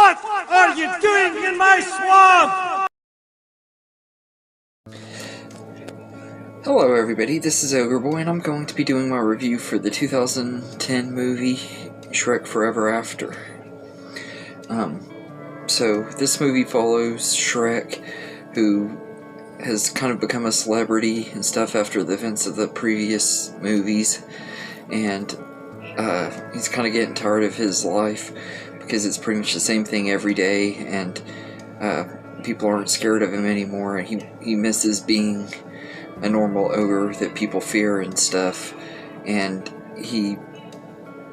What are you doing in my swamp? Hello everybody, this is Ogre Boy, and I'm going to be doing my review for the 2010 movie Shrek Forever After. So this movie follows Shrek, who has kind of become a celebrity and stuff after the events of the previous movies, and he's kind of getting tired of his life because it's pretty much the same thing every day, and people aren't scared of him anymore, and he misses being a normal ogre that people fear and stuff. And he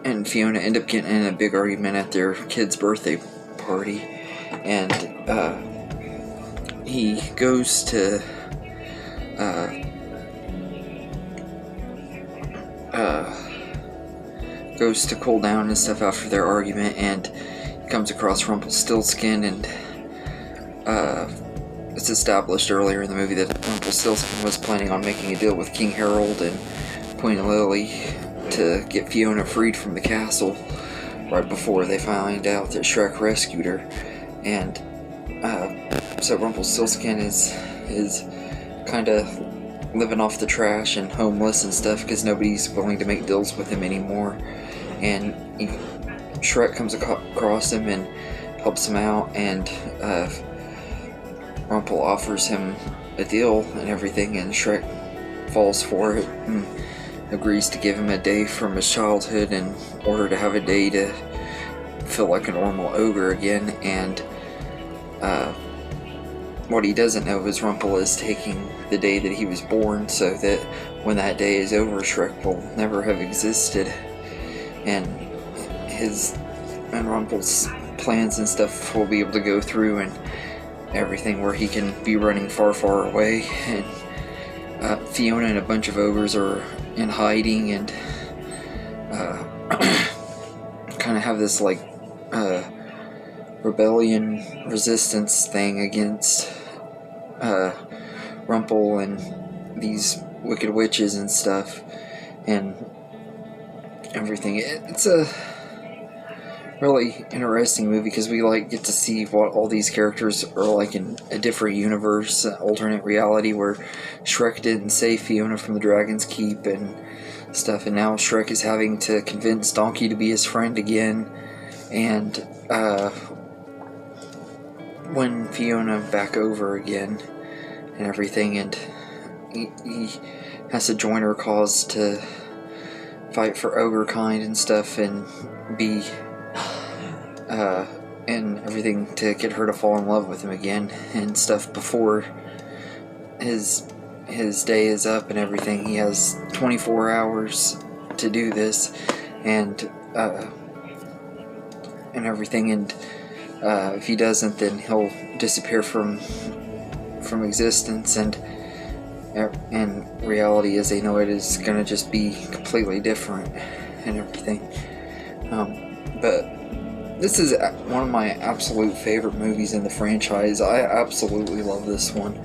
and Fiona end up getting in a big argument at their kid's birthday party, and he goes to cool down and stuff after their argument, and he comes across Rumpelstiltskin, and it's established earlier in the movie that Rumpelstiltskin was planning on making a deal with King Harold and Queen Lily to get Fiona freed from the castle right before they find out that Shrek rescued her. And so Rumpelstiltskin is kind of living off the trash and homeless and stuff because nobody's willing to make deals with him anymore. And Shrek comes across him and helps him out, and Rumpel offers him a deal and everything, and Shrek falls for it and agrees to give him a day from his childhood in order to have a day to feel like a normal ogre again. And what he doesn't know is Rumpel is taking the day that he was born, so that when that day is over, Shrek will never have existed, and Rumpel's plans and stuff will be able to go through and everything, where he can be running far, far away. And Fiona and a bunch of ogres are in hiding, and kind of have this like rebellion resistance thing against Rumpel and these wicked witches and stuff and everything. It's a really interesting movie because we get to see what all these characters are like in a different universe, an alternate reality where Shrek didn't save Fiona from the Dragon's Keep and stuff, and now Shrek is having to convince Donkey to be his friend again, and win Fiona back over again and everything, and he has to join her cause to fight for ogre kind and stuff, and be and everything to get her to fall in love with him again and stuff before his day is up and everything. He has 24 hours to do this, and everything, and if he doesn't, then he'll disappear from existence, and reality as they know it is gonna just be completely different and everything. But this is one of my absolute favorite movies in the franchise. I absolutely love this one,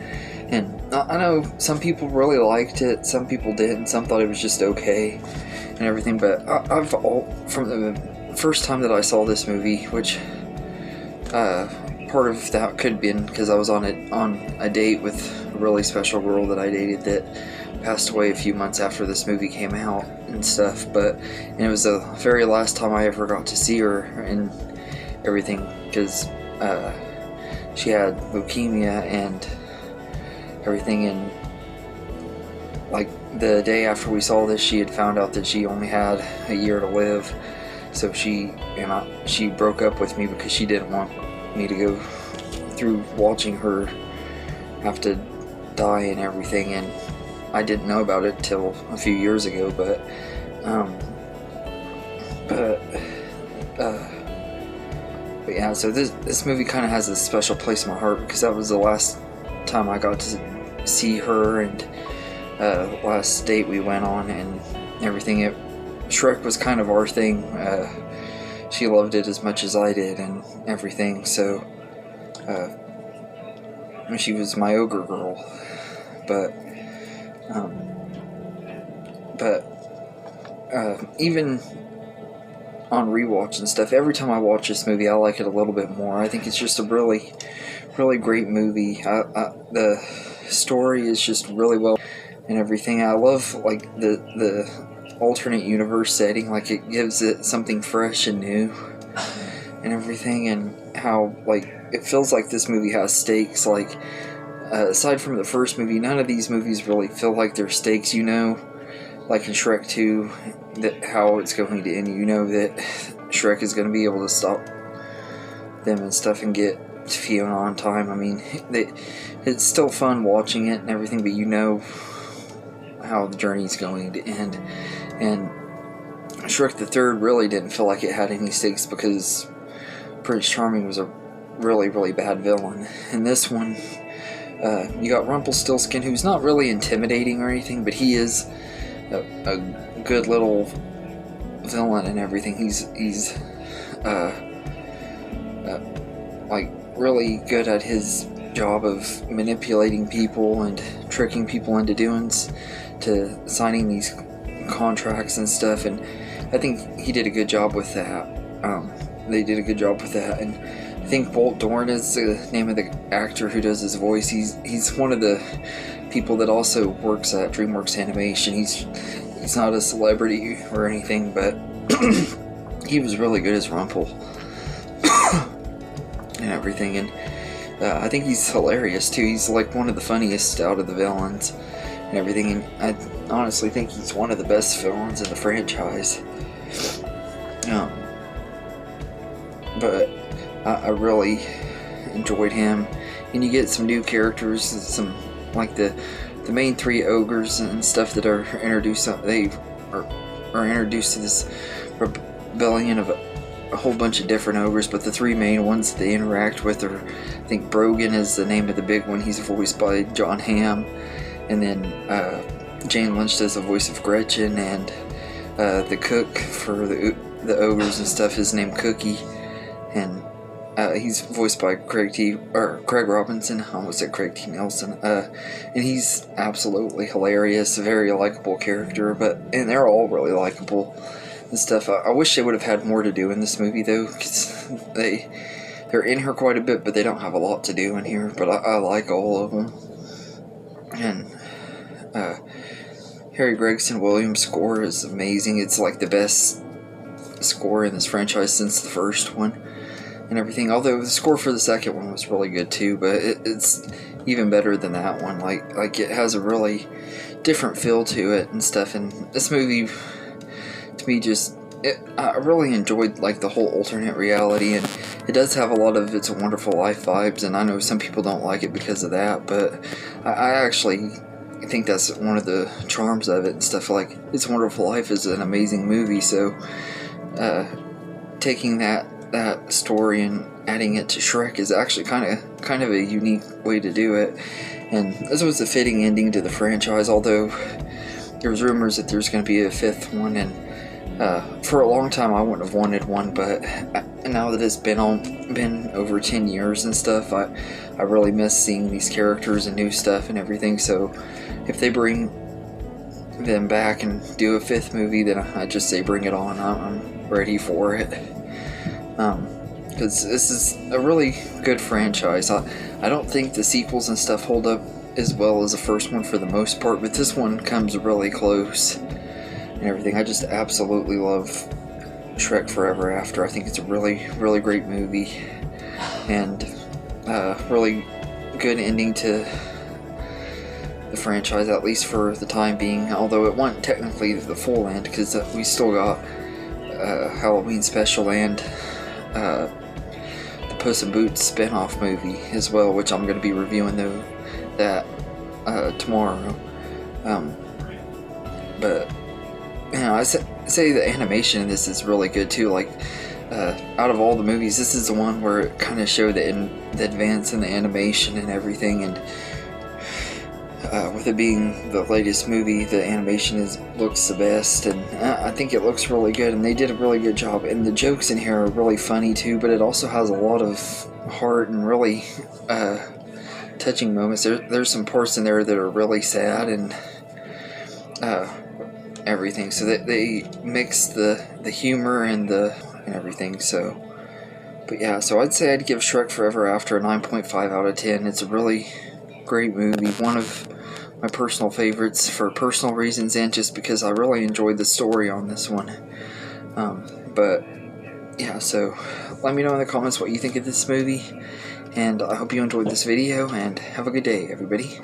and I know some people really liked it, some people didn't, some thought it was just okay and everything, but from the first time that I saw this movie, which part of that could have been because I was on a date with a really special girl that I dated that passed away a few months after this movie came out and stuff, and it was the very last time I ever got to see her and everything, because she had leukemia and everything, and like the day after we saw this, she had found out that she only had a year to live, so she broke up with me because she didn't want me to go through watching her have to die and everything, and I didn't know about it till a few years ago, but yeah, so this movie kind of has a special place in my heart because that was the last time I got to see her, and last date we went on and everything. Shrek was kind of our thing. She loved it as much as I did and everything, so she was my ogre girl. But even on rewatch and stuff, every time I watch this movie, I like it a little bit more. I think it's just a really, really great movie. The story is just really well and everything. I love like the alternate universe setting. Like it gives it something fresh and new and everything, and how like it feels like this movie has stakes. Like aside from the first movie, none of these movies really feel like they're stakes. You know, like in Shrek 2, that how it's going to end. You know that Shrek is going to be able to stop them and stuff and get to Fiona on time. I mean, it's still fun watching it and everything, but you know how the journey's going to end. And Shrek the Third really didn't feel like it had any stakes because Prince Charming was a really, really bad villain. In this one, you got Rumpelstiltskin, who's not really intimidating or anything, but he is a good little villain and everything. He's like really good at his job of manipulating people and tricking people into signing these contracts and stuff, and I think he did a good job with that. They did a good job with that, and I think Bolt Dorn is the name of the actor who does his voice. He's one of the people that also works at DreamWorks Animation. He's not a celebrity or anything, but he was really good as Rumpel and everything, and I think he's hilarious too. He's like one of the funniest out of the villains and everything, and I honestly think he's one of the best villains in the franchise. But I really enjoyed him, and you get some new characters, some like the main three ogres and stuff that are introduced. They are introduced to this rebellion of a whole bunch of different ogres, but the three main ones that they interact with are, I think Brogan is the name of the big one. He's voiced by John Hamm, and then Jane Lynch does the voice of Gretchen, and the cook for the ogres and stuff is named Cookie, and he's voiced by Craig Robinson. I almost said Craig T. Nelson, and he's absolutely hilarious, a very likable character. And they're all really likable and stuff. I wish they would have had more to do in this movie though, because they're in here quite a bit, but they don't have a lot to do in here. But I like all of them, and Harry Gregson Williams' score is amazing. It's like the best score in this franchise since the first one and everything. Although the score for the second one was really good too, but it's even better than that one. Like it has a really different feel to it and stuff. And this movie, to me, I really enjoyed like the whole alternate reality, and it does have a lot of It's a Wonderful Life vibes. And I know some people don't like it because of that, but I actually think that's one of the charms of it and stuff. Like It's a Wonderful Life is an amazing movie, so taking that story and adding it to Shrek is actually kind of a unique way to do it. And this was a fitting ending to the franchise, although there was rumors that there's going to be a fifth one, and for a long time I wouldn't have wanted one, but now that it's been over 10 years and stuff, I really miss seeing these characters and new stuff and everything. So if they bring them back and do a fifth movie, then I just say bring it on. I'm ready for it, because this is a really good franchise. I don't think the sequels and stuff hold up as well as the first one for the most part, but this one comes really close and everything. I just absolutely love Shrek Forever After. I think it's a really, really great movie, and really good ending to the franchise, at least for the time being, although it wasn't technically the full end, because we still got Halloween special and the Puss in Boots spin-off movie as well, which I'm going to be reviewing that tomorrow. But I say the animation in this is really good too. Like out of all the movies, this is the one where it kind of showed the advance in the animation and everything, and with it being the latest movie, the animation looks the best, and I think it looks really good, and they did a really good job. And the jokes in here are really funny too, but it also has a lot of heart and really touching moments. There's some parts in there that are really sad, and everything. So they mix the humor and everything. So, but yeah, so I'd say I'd give Shrek Forever After a 9.5 out of 10. It's a really great movie. One of my personal favorites for personal reasons and just because I really enjoyed the story on this one. But yeah, so let me know in the comments what you think of this movie, and I hope you enjoyed this video, and have a good day, everybody.